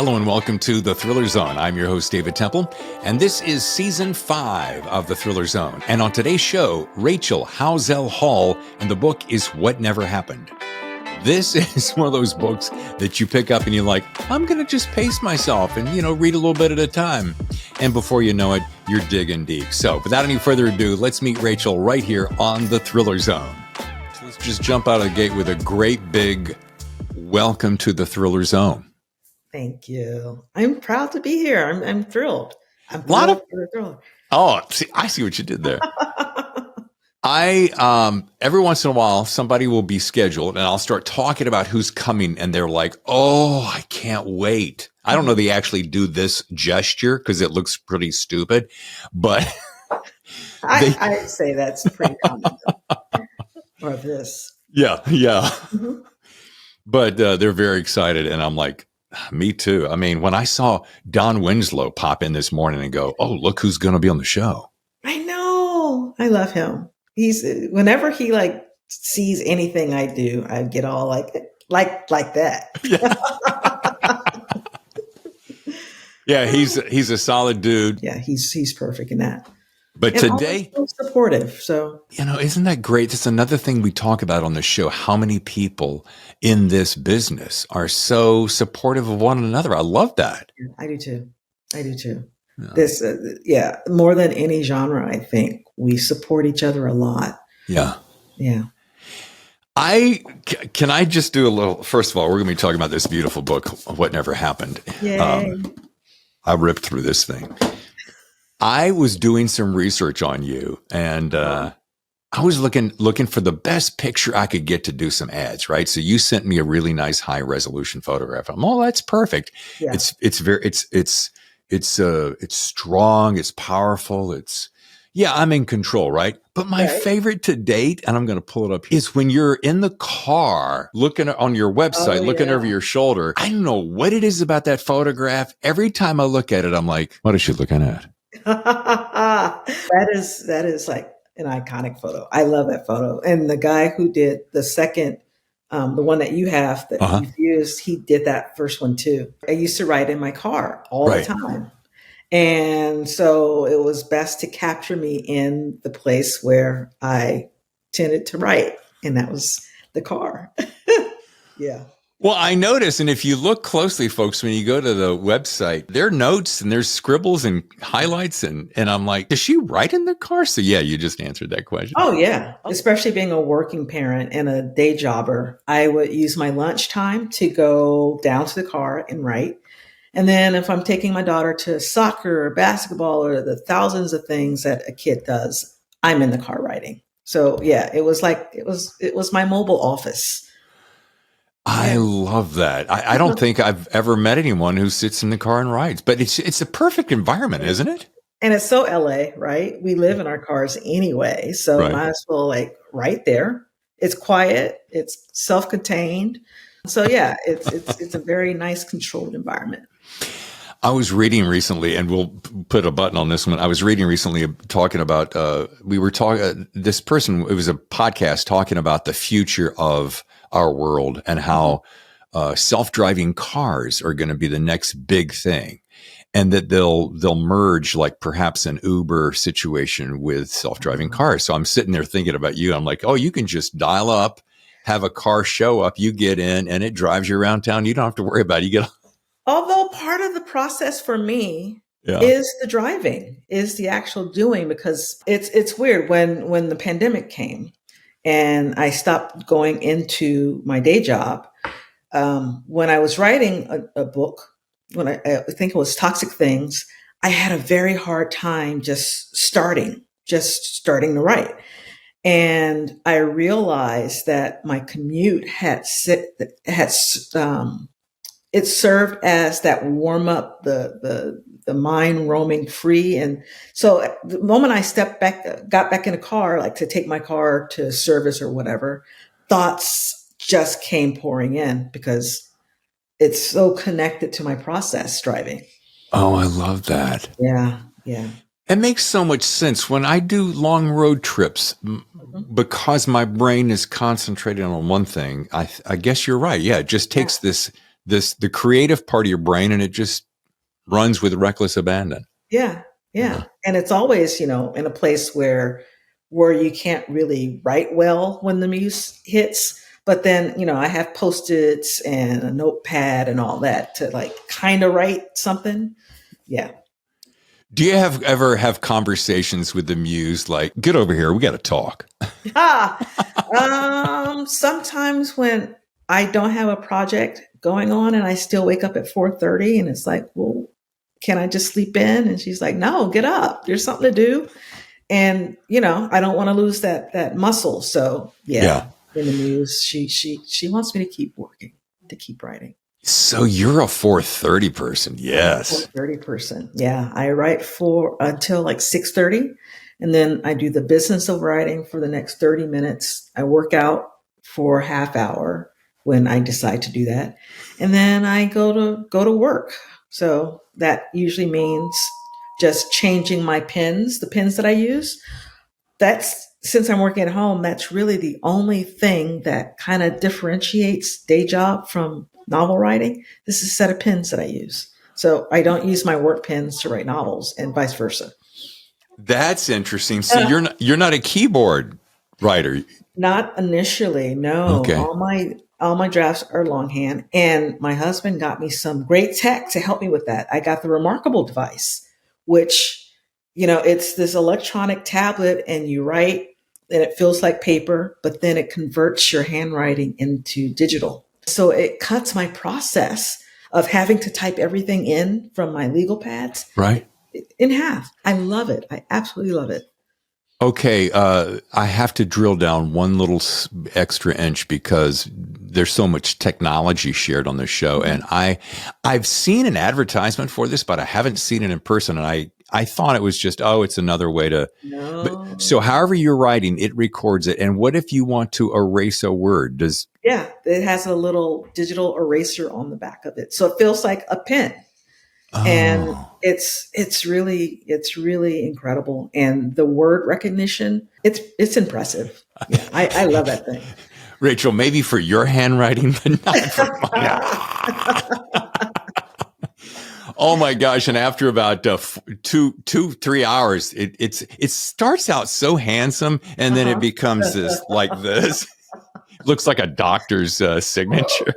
Hello and welcome to The Thriller Zone. I'm your host, David Temple, and this is Season 5 of The Thriller Zone. And on today's show, Rachel Howzell Hall, and the book is What Never Happened. This is one of those books that you pick up and you're like, I'm going to just pace myself and, read a little bit at a time. And before you know it, you're digging deep. So without any further ado, let's meet Rachel right here on The Thriller Zone. So let's just jump out of the gate with a great big welcome to The Thriller Zone. Thank you. I'm proud to be here. I'm thrilled. I'm thrilled. Oh, I see what you did there. Every once in a while, somebody will be scheduled and I'll start talking about who's coming and they're like, oh, I can't wait. I don't know they actually do this gesture because it looks pretty stupid, but I'd say that's pretty common. Or this. Yeah. Mm-hmm. But they're very excited and I'm like, me too. I mean, when I saw Don Winslow pop in this morning and go, oh, look who's going to be on the show. I know. I love him. Whenever he sees anything I do, I get all like that. Yeah, he's a solid dude. Yeah, he's perfect in that. But and today, so supportive. So isn't that great? That's another thing we talk about on the show. How many people in this business are so supportive of one another? I love that. I do too. Yeah. This, more than any genre, I think we support each other a lot. Yeah. Can I just do a little? First of all, we're going to be talking about this beautiful book, What Never Happened. Yay. I ripped through this thing. I was doing some research on you, and I was looking for the best picture I could get to do some ads, right? So you sent me a really nice high resolution photograph. That's perfect. Yeah. It's strong. It's powerful. I'm in control, right? But my favorite to date, and I'm going to pull it up, is when you're in the car looking on your website, looking over your shoulder. I don't know what it is about that photograph. Every time I look at it, I'm like, what is she looking at? That is like an iconic photo. I love that photo. And the guy who did the second, the one that you have that you've used, he did that first one too. I used to ride in my car all the time. And so it was best to capture me in the place where I tended to write. And that was the car. Yeah. Well, I noticed, and if you look closely, folks, when you go to the website, there are notes and there's scribbles and highlights, and I'm like, does she write in the car? So yeah, you just answered that question. Oh yeah, especially being a working parent and a day jobber, I would use my lunchtime to go down to the car and write. And then if I'm taking my daughter to soccer or basketball or the thousands of things that a kid does, I'm in the car writing. So yeah, it was my mobile office. I love that. I don't think I've ever met anyone who sits in the car and writes, but it's a perfect environment, isn't it? And it's so LA, right? We live in our cars anyway, so might as well right there. It's quiet. It's self-contained. So yeah, it's a very nice controlled environment. I was reading recently, and we'll put a button on this one. I was reading recently talking about, this person, it was a podcast talking about the future of our world and how self-driving cars are going to be the next big thing, and that they'll merge like perhaps an Uber situation with self-driving cars. So I'm sitting there thinking about you. I'm like, oh, you can just dial up, have a car show up, you get in, and it drives you around town. You don't have to worry about it. You get. Although part of the process for me is the driving, is the actual doing, because it's weird when the pandemic came and I stopped going into my day job. When I was writing a book, when I think it was Toxic Things, I had a very hard time just starting to write. And I realized that my commute it served as that warm up, the mind roaming free. And so the moment I got back in a car, like to take my car to service or whatever, thoughts just came pouring in because it's so connected to my process driving. Oh, I love that. Yeah. It makes so much sense when I do long road trips because my brain is concentrated on one thing. I guess you're right. Yeah. It just takes this the creative part of your brain, and it just runs with reckless abandon. Yeah. And it's always, in a place where you can't really write well when the muse hits. But then, I have Post-its and a notepad and all that to like kind of write something. Yeah. Do you ever have conversations with the muse like, get over here, we got to talk? Sometimes when I don't have a project going on and I still wake up at 4:30 and it's like, well, can I just sleep in? And she's like, no, get up. There's something to do. And, I don't want to lose that muscle. So yeah. In the muse, she wants me to keep working, to keep writing. So you're a 4:30 person. Yes. 4:30 person. Yeah. I write until like 6:30. And then I do the business of writing for the next 30 minutes. I work out for a half hour when I decide to do that. And then I go to work. So that usually means just changing my pens, the pens that I use. Since I'm working at home, that's really the only thing that kind of differentiates day job from novel writing. This is a set of pens that I use. So I don't use my work pens to write novels and vice versa. That's interesting. So you're not a keyboard writer. Not initially, no. Okay. All my drafts are longhand, and my husband got me some great tech to help me with that. I got the Remarkable device, which, it's this electronic tablet, and you write, and it feels like paper, but then it converts your handwriting into digital. So it cuts my process of having to type everything in from my legal pads in half. I love it. I absolutely love it. Okay, I have to drill down one little extra inch because there's so much technology shared on this show, and I've seen an advertisement for this, but I haven't seen it in person, and I thought it was just, it's another way to. No. But, so however you're writing, it records it, and what if you want to erase a word? Yeah, it has a little digital eraser on the back of it, so it feels like a pen. Oh. And it's really incredible. And the word recognition, it's impressive. Yeah, I love that thing. Rachel, maybe for your handwriting, but not for mine. Oh my gosh. And after about 3 hours, it starts out so handsome, and then it becomes this. Looks like a doctor's signature.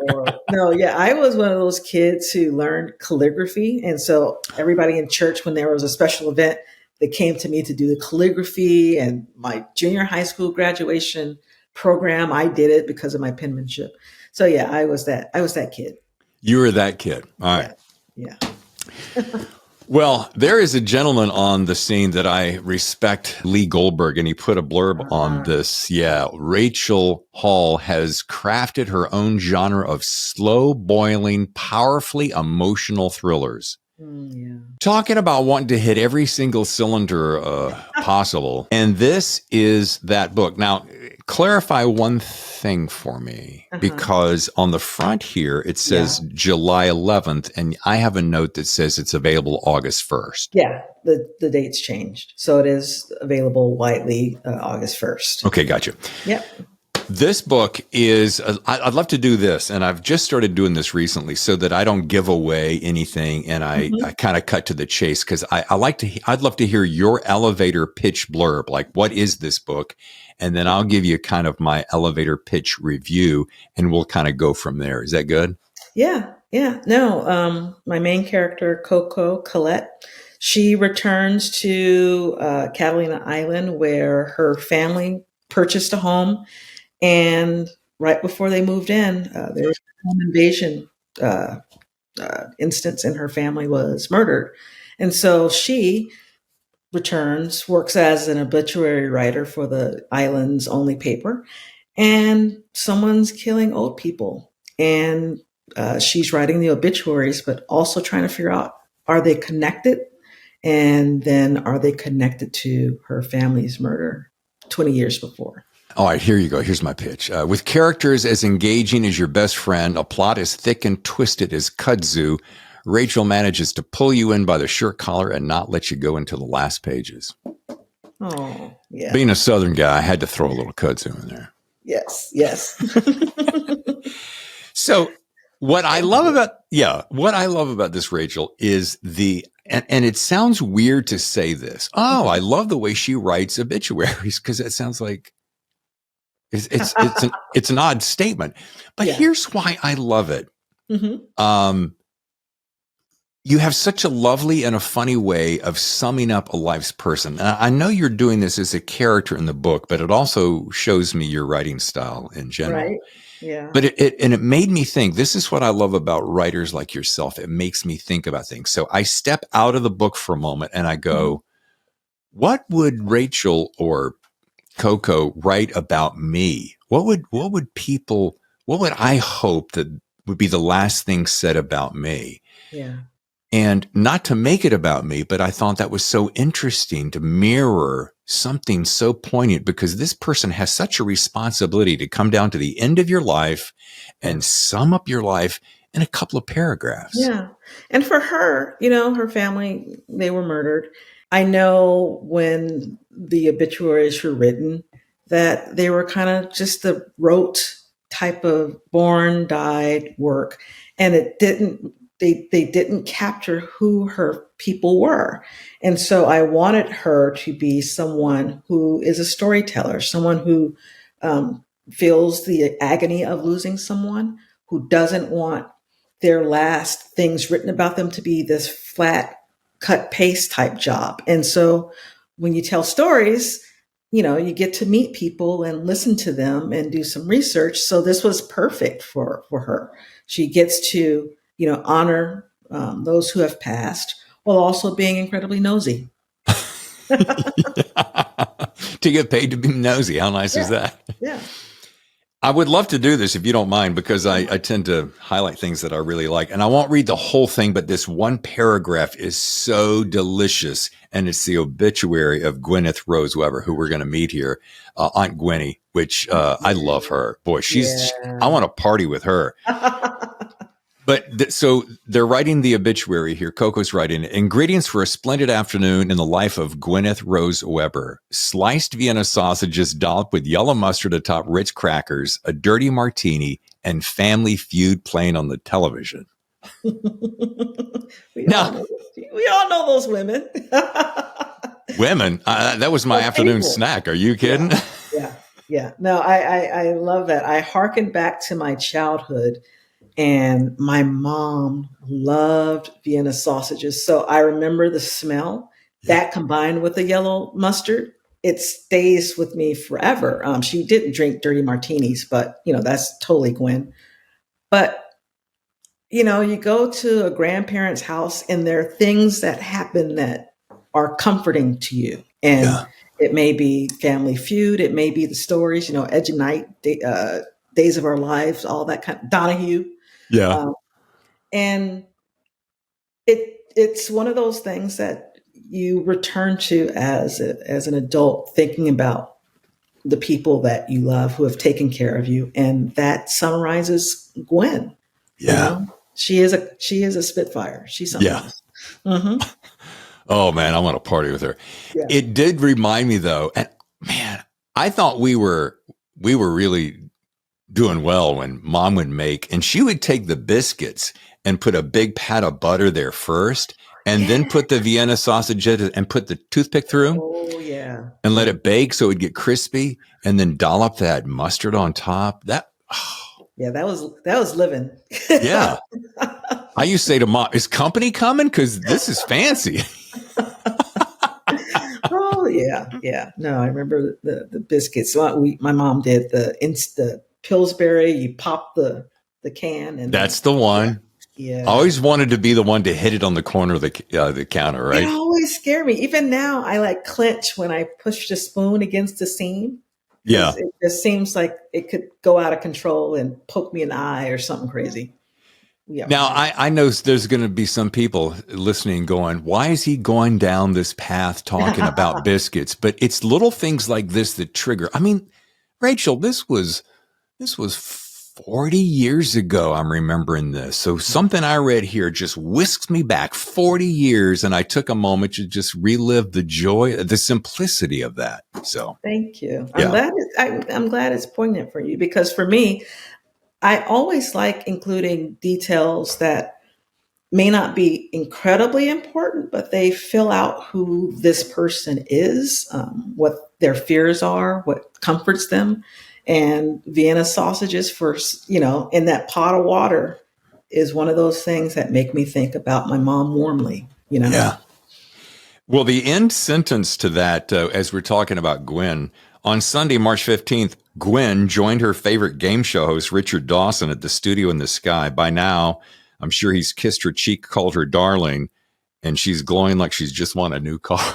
No, yeah. I was one of those kids who learned calligraphy. And so everybody in church, when there was a special event, they came to me to do the calligraphy, and my junior high school graduation program, I did it because of my penmanship. So yeah, I was that kid. You were that kid. All right. Yeah. Well, there is a gentleman on the scene that I respect, Lee Goldberg, and he put a blurb on this. Yeah, Rachel Hall has crafted her own genre of slow-boiling, powerfully emotional thrillers. Yeah. Talking about wanting to hit every single cylinder possible. And this is that book. Now, clarify one thing for me, because on the front here, it says July 11th, and I have a note that says it's available August 1st. Yeah, the date's changed. So it is available widely August 1st. Okay, gotcha. Yep. This book is, I'd love to do this, and I've just started doing this recently so that I don't give away anything, and I kind of cut to the chase, because I'd love to hear your elevator pitch blurb, like what is this book? And then I'll give you kind of my elevator pitch review, and we'll kind of go from there. Is that good? Yeah. No, my main character, Coco, Colette, she returns to Catalina Island, where her family purchased a home. And right before they moved in, there was a home invasion instance, and her family was murdered. And so she returns, works as an obituary writer for the island's only paper, and someone's killing old people. And she's writing the obituaries, but also trying to figure out, are they connected? And then are they connected to her family's murder 20 years before? All right, here you go. Here's my pitch. With characters as engaging as your best friend, a plot as thick and twisted as kudzu, Rachel manages to pull you in by the shirt collar and not let you go until the last pages. Oh, yeah. Being a Southern guy, I had to throw a little kudzu in there. Yes. So what I love about this, Rachel, is and it sounds weird to say this. Oh, I love the way she writes obituaries, because it sounds like it's an odd statement. But here's why I love it. Mm-hmm. You have such a lovely and a funny way of summing up a life's person. And I know you're doing this as a character in the book, but it also shows me your writing style in general. Right. Yeah. But it made me think, this is what I love about writers like yourself. It makes me think about things. So I step out of the book for a moment and I go, what would Rachel or Coco write about me? What would I hope that would be the last thing said about me? Yeah. And not to make it about me, but I thought that was so interesting to mirror something so poignant, because this person has such a responsibility to come down to the end of your life and sum up your life in a couple of paragraphs. Yeah. And for her, her family, they were murdered. I know when the obituaries were written that they were kind of just the rote type of born, died work. And they didn't capture who her people were. And so I wanted her to be someone who is a storyteller, someone who feels the agony of losing someone, who doesn't want their last things written about them to be this flat cut paste type job. And so when you tell stories, you get to meet people and listen to them and do some research. So this was perfect for her. She gets to honor those who have passed, while also being incredibly nosy. To get paid to be nosy. How nice is that? Yeah. I would love to do this if you don't mind, because I tend to highlight things that I really like. And I won't read the whole thing, but this one paragraph is so delicious. And it's the obituary of Gwyneth Rose Weber, who we're going to meet here, Aunt Gwenny, which I love her. Boy, I want to party with her. But so they're writing the obituary here. Coco's writing, ingredients for a splendid afternoon in the life of Gwyneth Rose Weber. Sliced Vienna sausages dolloped with yellow mustard atop rich crackers, a dirty martini, and Family Feud playing on the television. We all know those women. Women? That was my afternoon snack. Are you kidding? Yeah. No, I love that. I hearken back to my childhood. And my mom loved Vienna sausages. So I remember the smell that combined with the yellow mustard, it stays with me forever. She didn't drink dirty martinis, but that's totally Gwen. But, you go to a grandparent's house and there are things that happen that are comforting to you. And it may be Family Feud. It may be the stories, Edge of Night, Days of Our Lives, all that kind of Donahue. Yeah. And it's one of those things that you return to as an adult, thinking about the people that you love who have taken care of you. And that summarizes Gwen. Yeah. She is a Spitfire. She's something else. Mm-hmm. Oh man, I want to party with her. Yeah. It did remind me though, and man, I thought we were really doing well when Mom would make, and she would take the biscuits and put a big pat of butter there first, and then put the Vienna sausage in and put the toothpick through. Oh yeah. And let it bake so it would get crispy, and then dollop that mustard on top. Yeah, that was living. Yeah. I used to say to Mom, is company coming? Because this is fancy. Oh yeah. No, I remember the biscuits. My mom did the Pillsbury. You pop the can, and that's the one. Yeah. I always wanted to be the one to hit it on the corner of the counter, right? It always scared me. Even now, I clench when I push the spoon against the seam. Yeah. It just seems like it could go out of control and poke me in the eye or something crazy. Yeah. Now, I know there's going to be some people listening going, why is he going down this path talking about biscuits? But it's little things like this that trigger. I mean, Rachel, this was 40 years ago. I'm remembering this. So something I read here just whisks me back 40 years. And I took a moment to just relive the joy, the simplicity of that. So thank you. I'm glad it's poignant for you, because for me, I always like including details that may not be incredibly important, but they fill out who this person is, what their fears are, what comforts them. And Vienna sausages for, in that pot of water is one of those things that make me think about my mom warmly. Yeah. Well, the end sentence to that, as we're talking about Gwen, on Sunday, March 15th, Gwen joined her favorite game show host, Richard Dawson, at the studio in the sky. By now, I'm sure he's kissed her cheek, called her darling, and she's glowing like she's just won a new car.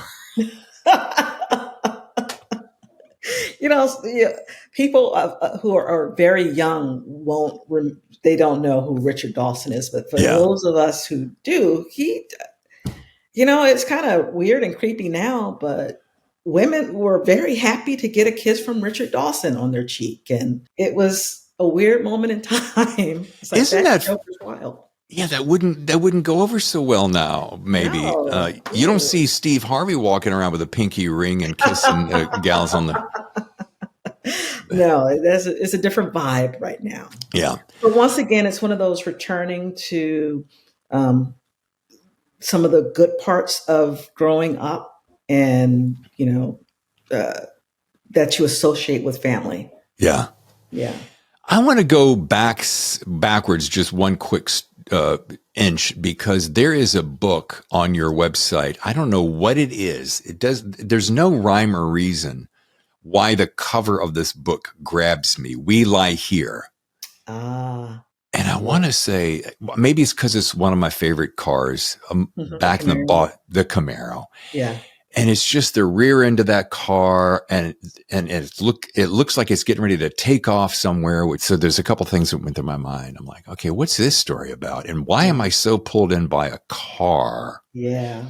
People who are very young they don't know who Richard Dawson is, but for those of us who do, it's kind of weird and creepy now, but women were very happy to get a kiss from Richard Dawson on their cheek. And it was a weird moment in time. It's like, Isn't that joke is wild? Yeah, that wouldn't go over so well now. Maybe No. You don't see Steve Harvey walking around with a pinky ring and kissing gals on the. No, it's a different vibe right now. Yeah, but once again, it's one of those returning to some of the good parts of growing up, and that you associate with family. Yeah. I want to go backwards just one quick inch, because there is a book on your website. I don't know what it is. There's no rhyme or reason why the cover of this book grabs me. We Lie Here. And I want to say, maybe it's because it's one of my favorite cars back in the Camaro. Yeah. And it's just the rear end of that car, and it looks like it's getting ready to take off somewhere. So there's a couple things that went through my mind. I'm like, okay, what's this story about? And why am I so pulled in by a car? Yeah.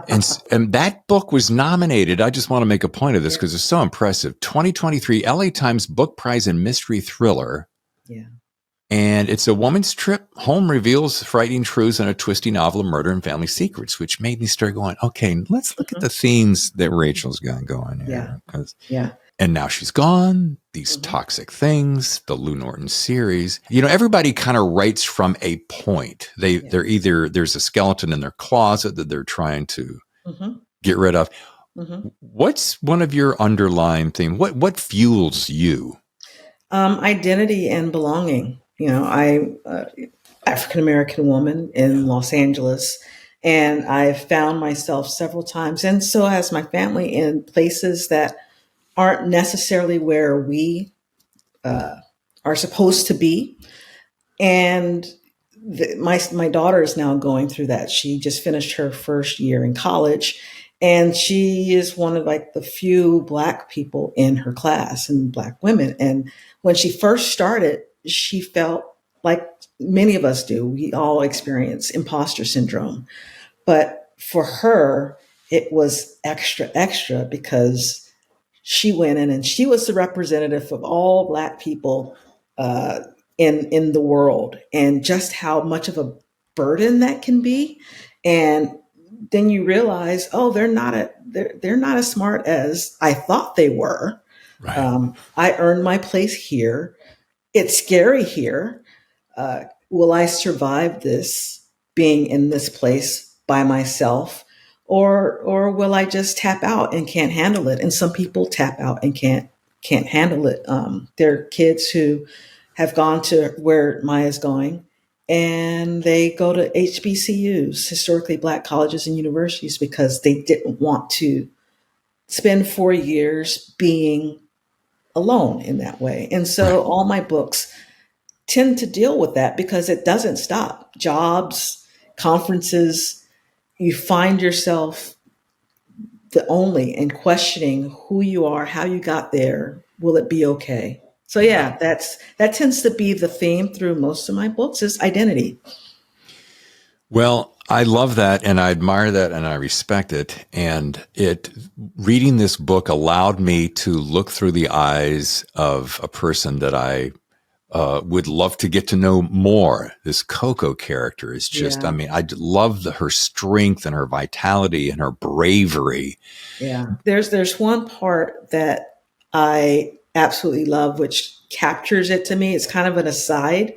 and that book was nominated. I just want to make a point of this because it's so impressive. 2023 LA Times Book Prize in Mystery Thriller. Yeah. And it's a woman's trip home reveals frightening truths in a twisty novel of murder and family secrets, which made me start going, okay, let's look at the themes that Rachel's got going here. Yeah. And now she's gone, these toxic things, the Lou Norton series. Everybody kind of writes from a point. They're either, there's a skeleton in their closet that they're trying to get rid of. What's one of your underlying themes? What fuels you? Identity and belonging. I'm African-American woman in Los Angeles, and I've found myself several times, and so has my family, in places that aren't necessarily where we are supposed to be. And my daughter is now going through that. She just finished her first year in college, and she is one of the few Black people in her class, and Black women. And when she first started, she felt like many of us do. We all experience imposter syndrome. But for her, it was extra because she went in and she was the representative of all Black people in the world, and just how much of a burden that can be. And then you realize, they're not as smart as I thought they were. Right. I earned my place here. It's scary here. Will I survive this being in this place by myself, or will I just tap out and can't handle it? And some people tap out and can't handle it. There are kids who have gone to where Maya's going, and they go to HBCUs, historically Black colleges and universities, because they didn't want to spend 4 years being alone in that way. And so all my books tend to deal with that because it doesn't stop. Jobs, conferences, you find yourself the only and questioning who you are, how you got there. Will it be okay? So that tends to be the theme through most of my books, is identity. Well, I love that, and I admire that, and I respect it. And reading this book allowed me to look through the eyes of a person that I would love to get to know more. This Coco character is just, I love her strength and her vitality and her bravery. Yeah. There's one part that I absolutely love, which captures it to me. It's kind of an aside.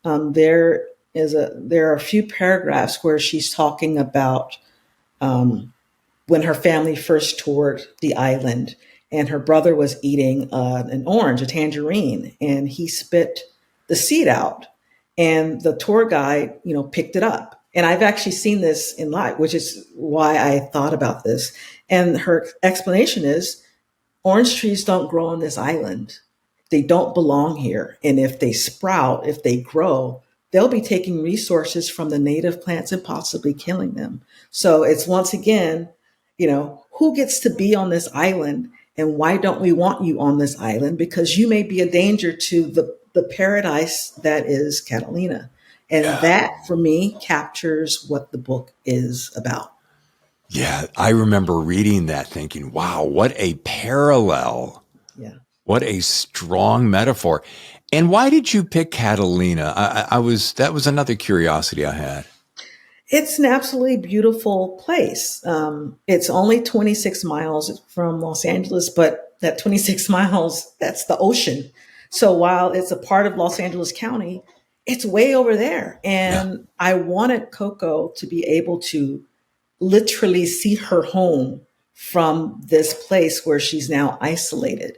There are a few paragraphs where she's talking about when her family first toured the island, and her brother was eating an orange, a tangerine, and he spit the seed out, and the tour guide, picked it up. And I've actually seen this in live, which is why I thought about this. And her explanation is orange trees don't grow on this island. They don't belong here. And if they sprout, if they grow, they'll be taking resources from the native plants and possibly killing them. So it's once again, who gets to be on this island, and why don't we want you on this island? Because you may be a danger to the paradise that is Catalina. And that, for me, captures what the book is about. Yeah, I remember reading that thinking, wow, what a parallel. Yeah. What a strong metaphor. And why did you pick Catalina? That was another curiosity I had. It's an absolutely beautiful place. It's only 26 miles from Los Angeles, but that 26 miles, that's the ocean. So while it's a part of Los Angeles County, it's way over there. And I wanted Coco to be able to literally see her home from this place where she's now isolated.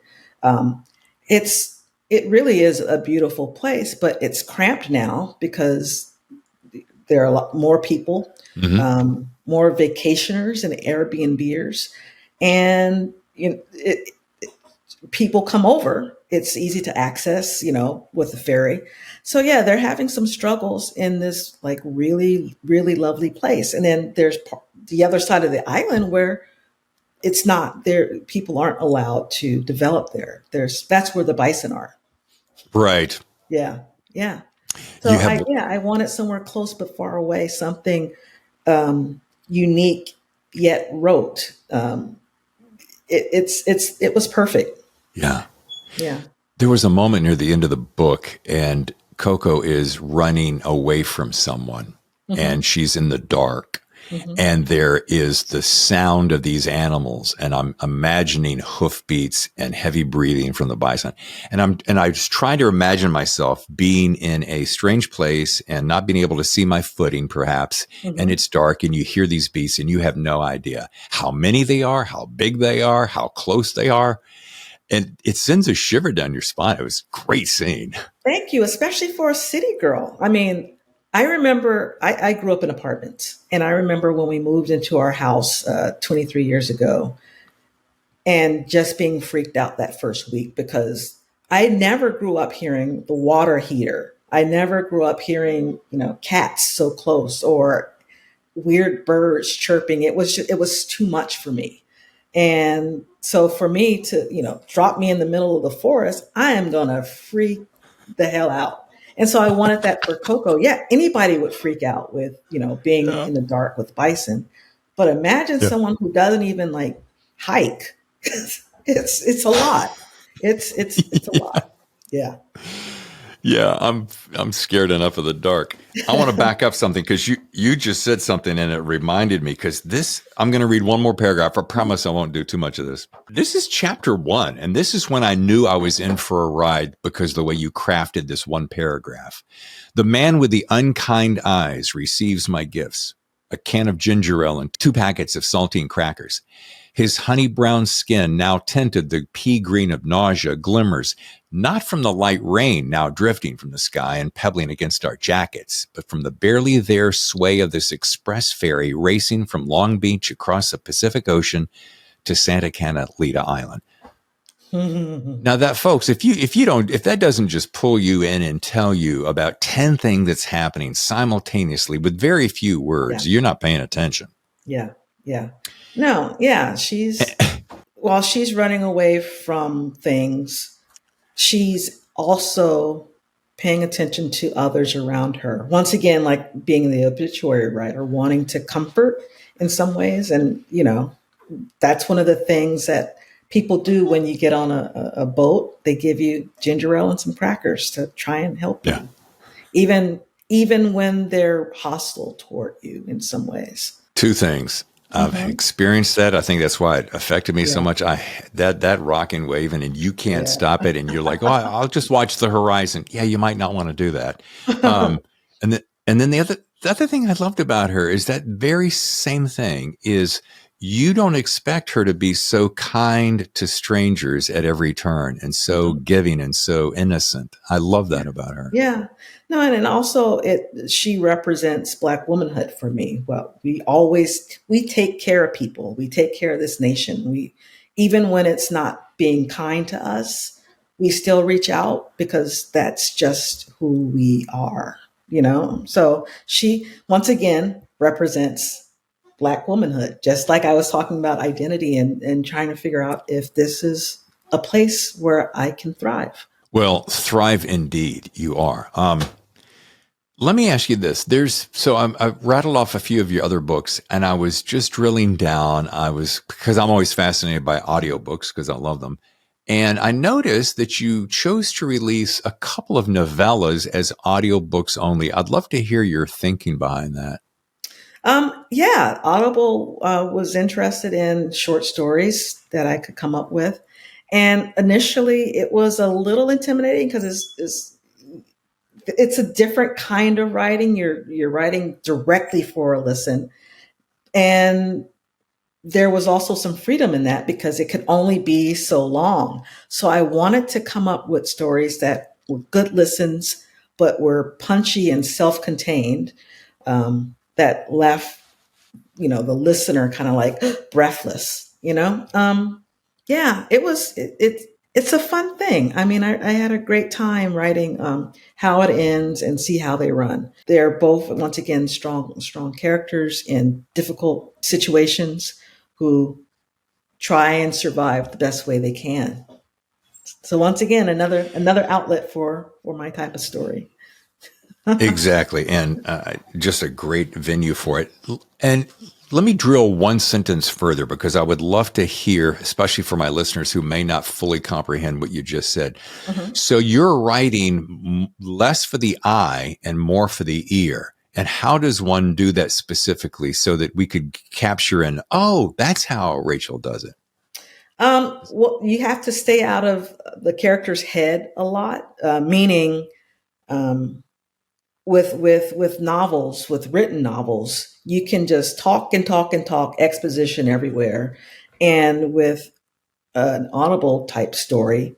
It really is a beautiful place, but it's cramped now because there are a lot more people, more vacationers and Airbnbers, and people come over. It's easy to access, with the ferry. So yeah, they're having some struggles in this like really, really lovely place. And then there's the other side of the island where it's not there. People aren't allowed to develop there. That's where the bison are. Right. Yeah. Yeah. So I wanted somewhere close but far away, something unique yet rote. It was perfect. Yeah. Yeah. There was a moment near the end of the book, and Coco is running away from someone, and she's in the dark, and there is the sound of these animals, and I'm imagining hoofbeats and heavy breathing from the bison, and I was trying to imagine myself being in a strange place and not being able to see my footing, perhaps, and it's dark, and you hear these beasts, and you have no idea how many they are, how big they are, how close they are. And it sends a shiver down your spine. It was a great scene. Thank you, especially for a city girl. I mean, I remember I grew up in apartments, and I remember when we moved into our house 23 years ago, and just being freaked out that first week because I never grew up hearing the water heater. I never grew up hearing, cats so close or weird birds chirping. It was too much for me. And so for me to, drop me in the middle of the forest, I am going to freak the hell out. And so I wanted that for Coco. Yeah, anybody would freak out with, being in the dark with bison. But imagine someone who doesn't even like hike. It's a lot. It's a lot. Yeah. Yeah, I'm scared enough of the dark. I want to back up something because you just said something and it reminded me because I'm going to read one more paragraph. I promise I won't do too much of this. This is chapter 1, and this is when I knew I was in for a ride because the way you crafted this one paragraph. The man with the unkind eyes receives my gifts, a can of ginger ale and 2 packets of saltine crackers. His honey brown skin, now tinted the pea green of nausea, glimmers, not from the light rain now drifting from the sky and pebbling against our jackets, but from the barely there sway of this express ferry racing from Long Beach across the Pacific Ocean to Santa Catalina Island. Now that, folks, if that doesn't just pull you in and tell you about 10 things that's happening simultaneously with very few words, you're not paying attention. Yeah. Yeah. No, yeah, while she's running away from things, she's also paying attention to others around her. Once again, like being the obituary writer, wanting to comfort in some ways. And, that's one of the things that people do when you get on a boat. They give you ginger ale and some crackers to try and help you, even when they're hostile toward you in some ways. 2 things. I've experienced that. I think that's why it affected me so Yeah. much. That rocking waving, and you can't Yeah. stop it, and you're like, oh, I'll just watch the horizon. Yeah, you might not want to do that. And then the other thing I loved about her is that very same thing is you don't expect her to be so kind to strangers at every turn and so giving and so innocent. I love that about her. Yeah. No, and also she represents Black womanhood for me. Well, we take care of people. We take care of this nation. We, even when it's not being kind to us, we still reach out because that's just who we are, you know? So she once again represents Black womanhood, just like I was talking about identity and trying to figure out if this is a place where I can thrive. Well, thrive indeed, you are. Let me ask you this. I rattled off a few of your other books, and I was just drilling down. Because I'm always fascinated by audiobooks because I love them. And I noticed that you chose to release a couple of novellas as audiobooks only. I'd love to hear your thinking behind that. Yeah, Audible was interested in short stories that I could come up with. And initially it was a little intimidating because it's a different kind of writing. You're writing directly for a listen. And there was also some freedom in that because it could only be so long. So I wanted to come up with stories that were good listens, but were punchy and self-contained, that left, the listener kind of like breathless, yeah, it's a fun thing. I mean, I had a great time writing How It Ends and See How They Run. They're both, once again, strong characters in difficult situations who try and survive the best way they can. So once again, another outlet for my type of story. Exactly. And just a great venue for it. And let me drill one sentence further because I would love to hear, especially for my listeners who may not fully comprehend what you just said. Mm-hmm. So you're writing less for the eye and more for the ear. And how does one do that specifically so that we could capture that's how Rachel does it? Well, you have to stay out of the character's head a lot, meaning, with novels, with written novels, you can just talk and talk and talk, exposition everywhere. And with an Audible type story,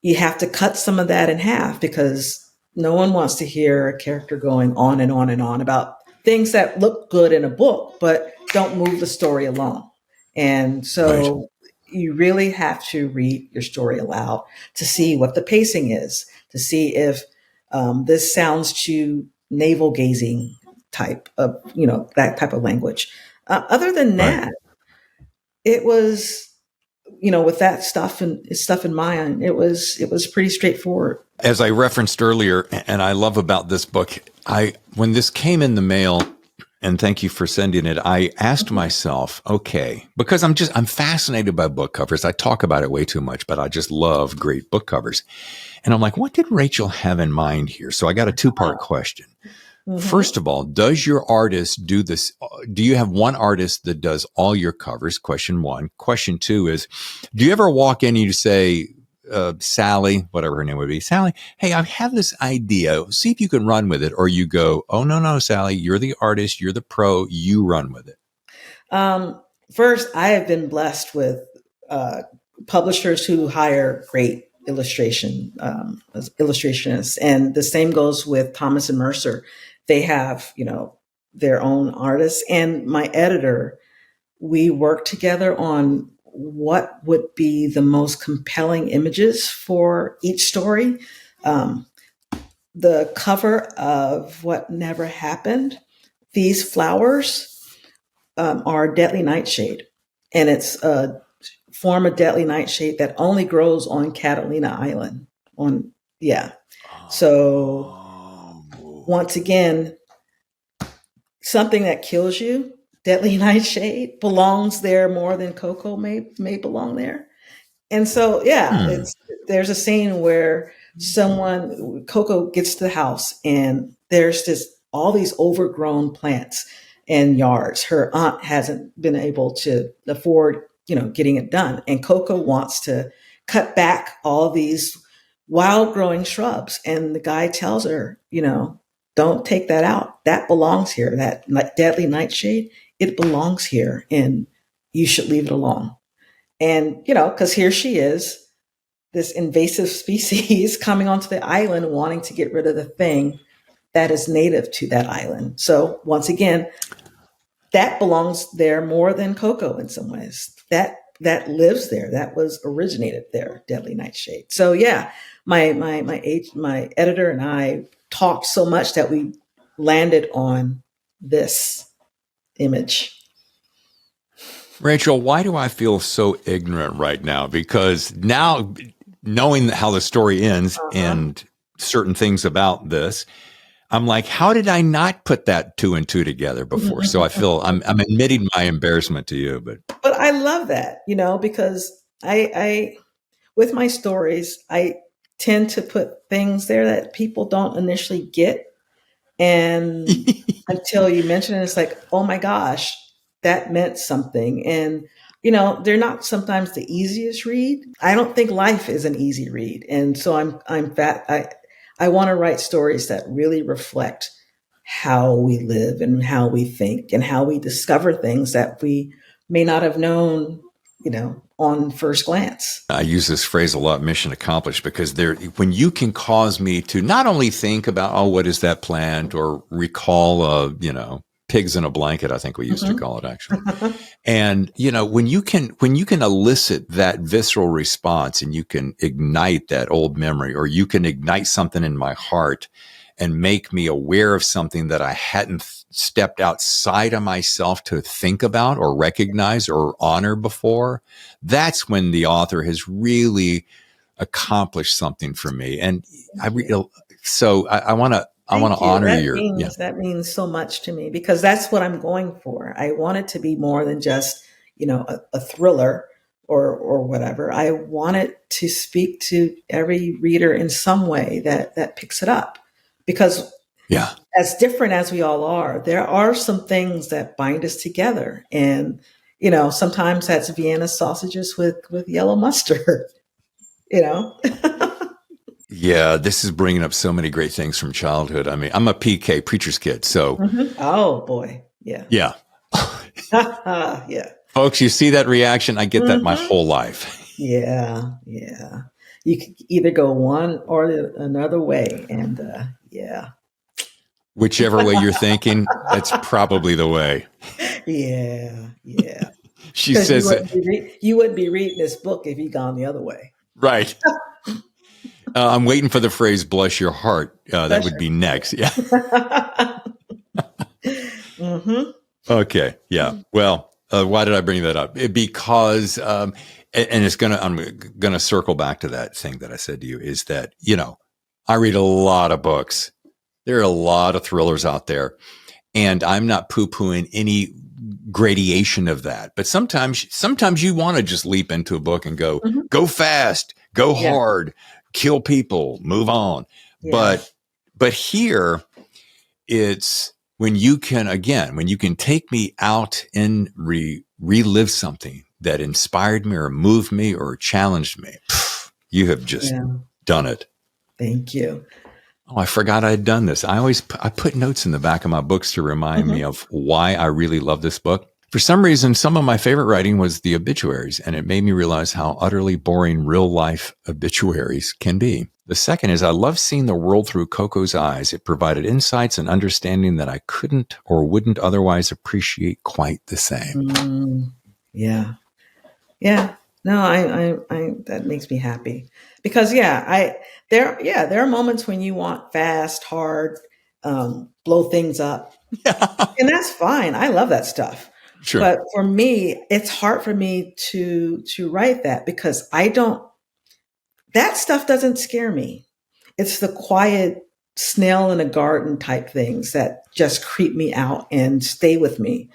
you have to cut some of that in half because no one wants to hear a character going on and on and on about things that look good in a book, but don't move the story along. And Right. so you really have to read your story aloud to see what the pacing is, to see if this sounds too navel gazing type of, that type of language. Other than Right. that, it was, with that stuff in mind, it was pretty straightforward. As I referenced earlier, and I love about this book, when this came in the mail, and thank you for sending it, I asked myself, okay, because I'm fascinated by book covers. I talk about it way too much, but I just love great book covers. And I'm like, what did Rachel have in mind here? So I got a two-part question. Mm-hmm. First of all, does your artist do this? Do you have one artist that does all your covers? Question one. Question two is, do you ever walk in and you say, Sally, whatever her name would be, Sally, hey, I have this idea. See if you can run with it. Or you go, oh, no, Sally, you're the artist. You're the pro. You run with it. First, I have been blessed with publishers who hire great illustrationists, and the same goes with Thomas and Mercer. They have, their own artists, and my editor. We work together on what would be the most compelling images for each story. The cover of What Never Happened, these flowers are deadly nightshade, and it's a form of deadly nightshade that only grows on Catalina Island. So once again, something that kills you, deadly nightshade, belongs there more than Coco may belong there. And so, there's a scene where Coco gets to the house and there's all these overgrown plants. and yards. Her aunt hasn't been able to afford, getting it done. And Coco wants to cut back all these wild growing shrubs. And the guy tells her, don't take that out. That belongs here. That deadly nightshade, it belongs here, and you should leave it alone. And, because here she is, this invasive species coming onto the island wanting to get rid of the thing that is native to that island. So once again, that belongs there more than Coco in some ways. That lives there. That was originated there, deadly nightshade. So yeah, my editor and I talked so much that we landed on this image. Rachel, why do I feel so ignorant right now? Because now, knowing how the story ends and certain things about this, I'm like, how did I not put that 2 and 2 together before? So I feel I'm admitting my embarrassment to you, but I love that, because I with my stories, I tend to put things there that people don't initially get, and until you mention it, it's like, oh my gosh, that meant something. And they're not sometimes the easiest read. I don't think life is an easy read, and so I want to write stories that really reflect how we live and how we think and how we discover things that we may not have known, on first glance. I use this phrase a lot, mission accomplished, because when you can cause me to not only think about, oh, what is that plant, or recall, pigs in a blanket, I think we used to call it actually. And, when you can elicit that visceral response and you can ignite that old memory, or you can ignite something in my heart and make me aware of something that I hadn't stepped outside of myself to think about or recognize or honor before, that's when the author has really accomplished something for me. And I want to honor that means so much to me, because that's what I'm going for. I want it to be more than just, a thriller or whatever. I want it to speak to every reader in some way that picks it up, because as different as we all are, there are some things that bind us together. And, sometimes that's Vienna sausages with yellow mustard, Yeah, this is bringing up so many great things from childhood. I mean, I'm a PK, preacher's kid, so. Oh boy, yeah. Yeah. Yeah. Folks, you see that reaction? I get that my whole life. Yeah. You could either go one or another way, and yeah. Whichever way you're thinking, that's probably the way. Yeah. She says you wouldn't be reading this book if you'd gone the other way. Right. I'm waiting for the phrase "bless your heart." That would be next. Yeah. Okay. Yeah. Well, why did I bring that up? Because, and I'm gonna circle back to that thing that I said to you, is that I read a lot of books. There are a lot of thrillers out there, and I'm not poo-pooing any gradation of that. But sometimes you want to just leap into a book and go fast, go hard, kill people, move on. Yeah. But here it's when you can take me out and relive something that inspired me or moved me or challenged me. You have just done it. Thank you. Oh, I forgot I had done this. I put notes in the back of my books to remind me of why I really love this book. For some reason, some of my favorite writing was the obituaries, and it made me realize how utterly boring real-life obituaries can be. The second is I love seeing the world through Coco's eyes. It provided insights and understanding that I couldn't or wouldn't otherwise appreciate quite the same. Yeah. No, I that makes me happy, because there are moments when you want fast, hard, blow things up, and that's fine. I love that stuff. Sure. But for me, it's hard for me to write that, because that stuff doesn't scare me. It's the quiet snail in a garden type things that just creep me out and stay with me.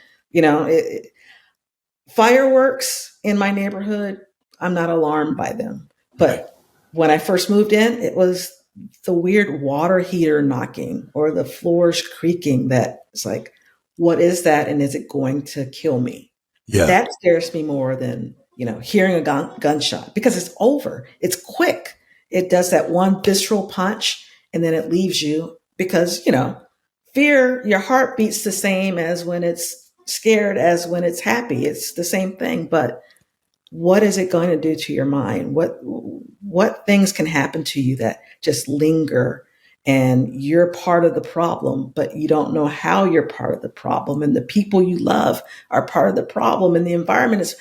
Fireworks in my neighborhood, I'm not alarmed by them. But when I first moved in, it was the weird water heater knocking or the floors creaking that is like, what is that? And is it going to kill me? Yeah. That scares me more than, hearing a gunshot, because it's over. It's quick. It does that one visceral punch and then it leaves you because, fear, your heart beats the same as when it's scared as when it's happy. It's the same thing. But what is it going to do to your mind? What things can happen to you that just linger, and you're part of the problem, but you don't know how you're part of the problem, and the people you love are part of the problem, and the environment is,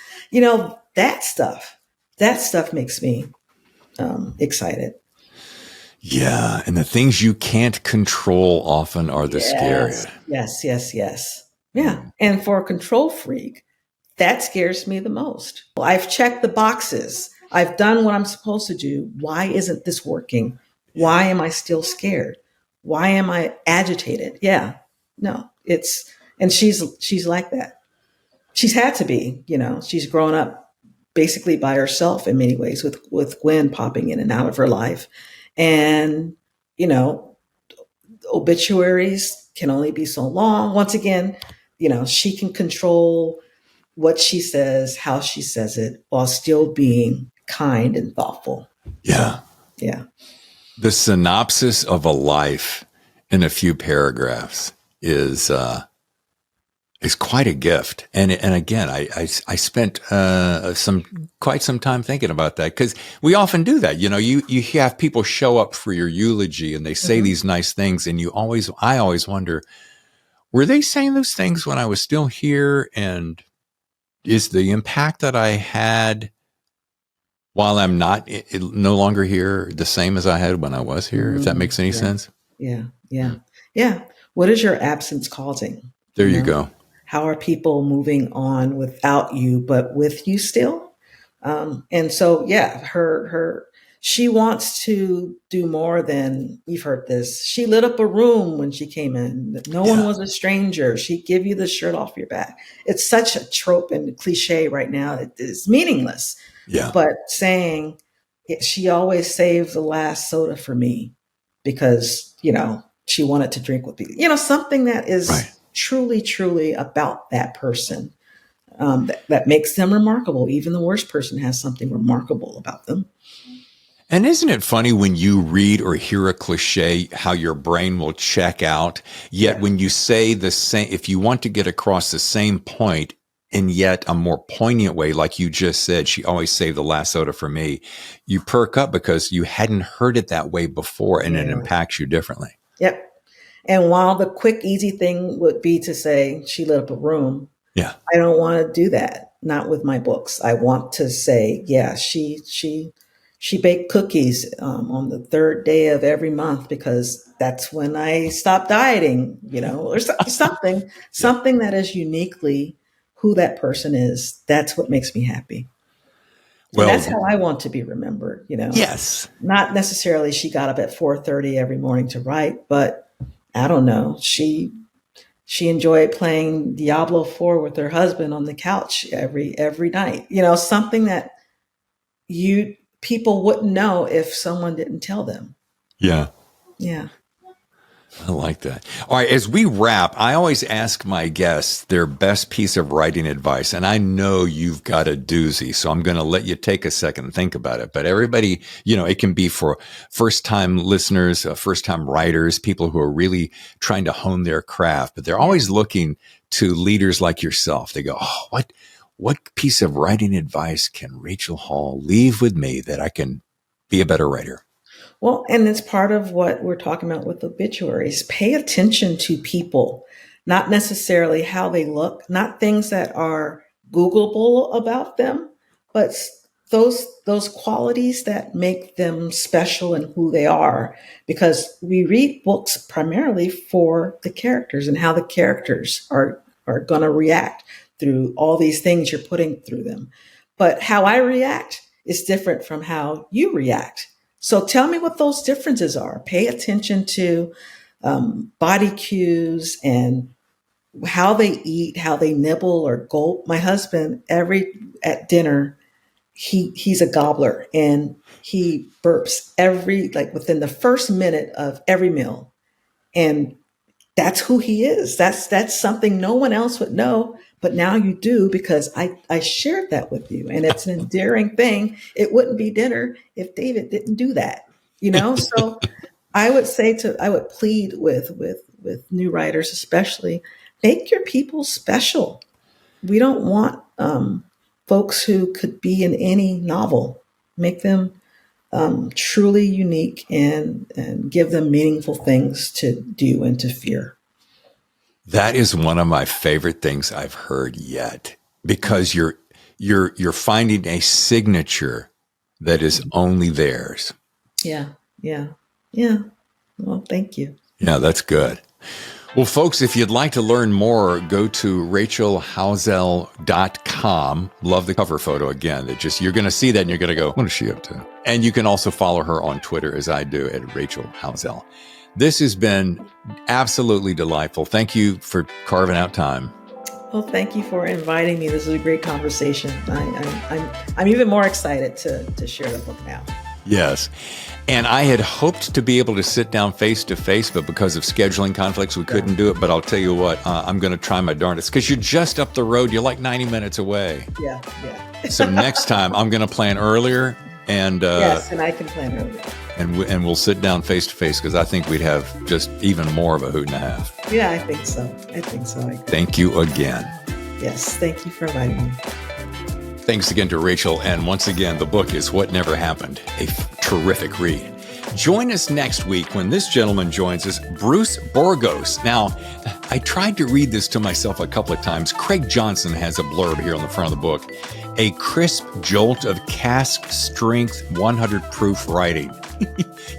that stuff. That stuff makes me excited. Yeah. And the things you can't control often are the scariest. Yes. Yeah. And for a control freak, that scares me the most. I've checked the boxes. I've done what I'm supposed to do. Why isn't this working? Why am I still scared? Why am I agitated? Yeah. No, and she's like that. She's had to be, she's grown up basically by herself in many ways, with Gwen popping in and out of her life. And, obituaries can only be so long. Once again, she can control what she says, how she says it, while still being kind and thoughtful. Yeah. Yeah. The synopsis of a life in a few paragraphs is quite a gift. And again, I spent quite some time thinking about that, because we often do that. You have people show up for your eulogy and they say these nice things, and I always wonder, were they saying those things when I was still here? And is the impact that I had while I'm no longer here the same as I had when I was here? If that makes any sense. Yeah. What is your absence causing? There you go. How are people moving on without you, but with you still? And so, yeah, she wants to do more than, you've heard this. She lit up a room when she came in. No one was a stranger. She'd give you the shirt off your back. It's such a trope and cliche right now. It is meaningless. Yeah. But saying she always saved the last soda for me because, she wanted to drink with me. Something that is truly, truly about that person. That makes them remarkable. Even the worst person has something remarkable about them. And isn't it funny when you read or hear a cliche, how your brain will check out? Yet when you say the same, if you want to get across the same point in yet a more poignant way, like you just said, she always saved the last soda for me, you perk up because you hadn't heard it that way before, and it impacts you differently. Yep. And while the quick, easy thing would be to say she lit up a room, I don't want to do that. Not with my books. I want to say, she baked cookies on the third day of every month because that's when I stopped dieting, or something that is uniquely who that person is. That's what makes me happy. Well, and that's how I want to be remembered, Yes. Not necessarily she got up at 4:30 every morning to write, but I don't know. She enjoyed playing Diablo 4 with her husband on the couch every night. Something that people wouldn't know if someone didn't tell them. Yeah. Yeah. I like that. All right. As we wrap, I always ask my guests their best piece of writing advice. And I know you've got a doozy, so I'm going to let you take a second and think about it. But everybody, it can be for first time listeners, first time writers, people who are really trying to hone their craft, but they're always looking to leaders like yourself. They go, oh, what piece of writing advice can Rachel Hall leave with me that I can be a better writer? Well, and it's part of what we're talking about with obituaries. Pay attention to people, not necessarily how they look, not things that are Googleable about them, but those qualities that make them special and who they are. Because we read books primarily for the characters and how the characters are going to react through all these things you're putting through them. But how I react is different from how you react. So tell me what those differences are. Pay attention to body cues and how they eat, how they nibble or gulp. My husband, at dinner, he's a gobbler and he burps within the first minute of every meal. And that's who he is. That's something no one else would know, but now you do because I shared that with you, and it's an endearing thing. It wouldn't be dinner if David didn't do that, So I would plead with new writers, especially, make your people special. We don't want folks who could be in any novel. Make them truly unique and give them meaningful things to do and to fear. That is one of my favorite things I've heard yet, because you're finding a signature that is only theirs. Yeah. Well, thank you. Yeah, that's good. Well, folks, if you'd like to learn more, go to rachelhowzell.com. Love the cover photo again. You're going to see that and you're going to go, what is she up to? And you can also follow her on Twitter, as I do, at Rachel Howzell. This has been absolutely delightful. Thank you for carving out time. Well, thank you for inviting me. This is a great conversation. I'm even more excited to share the book now. Yes. And I had hoped to be able to sit down face to face, but because of scheduling conflicts, we couldn't do it. But I'll tell you what, I'm going to try my darndest, because you're just up the road. You're like 90 minutes away. Yeah. So next time I'm going to plan earlier. And yes, and I can plan earlier. And we'll sit down face to face, because I think we'd have just even more of a hoot and a half. Yeah, I think so. Thank you again. Yes, thank you for inviting me. Thanks again to Rachel. And once again, the book is What Never Happened, a terrific read. Join us next week when this gentleman joins us, Bruce Burgos. Now, I tried to read this to myself a couple of times. Craig Johnson has a blurb here on the front of the book. A crisp jolt of cask strength, 100 proof writing.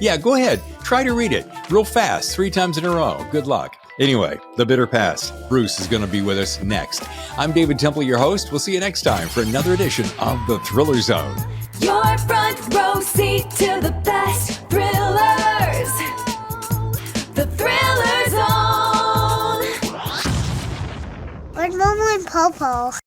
Yeah, go ahead. Try to read it real fast, 3 times in a row. Good luck. Anyway, The Bitter Past. Bruce is going to be with us next. I'm David Temple, your host. We'll see you next time for another edition of The Thriller Zone. Your front row seat to the best thrillers. The Thriller Zone. With Momo and Popo.